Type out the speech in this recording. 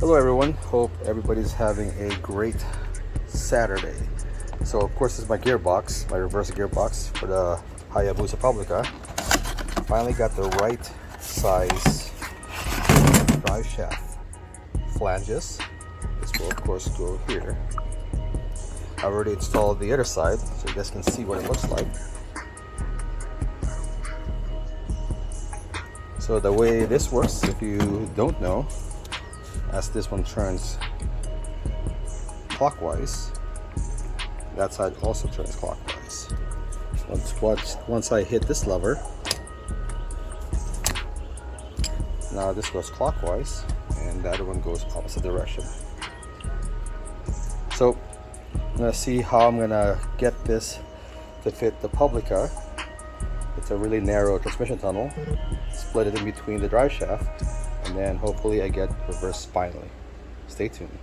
Hello everyone, hope everybody's having a great Saturday. So of course this is my gearbox, my reverse gearbox for the Hayabusa Publica. Finally got the right size drive shaft flanges. This will of course go here. I already installed the other side so you guys can see what it looks like. So the way this works, if you don't know, as this one turns clockwise, that side also turns clockwise. Once I hit this lever, now this goes clockwise and the other one goes opposite direction. So I'm gonna see how I'm gonna get this to fit the Publica. It's a really narrow transmission tunnel, split it in between the drive shaft, and then hopefully I get reverse spinally. Stay tuned.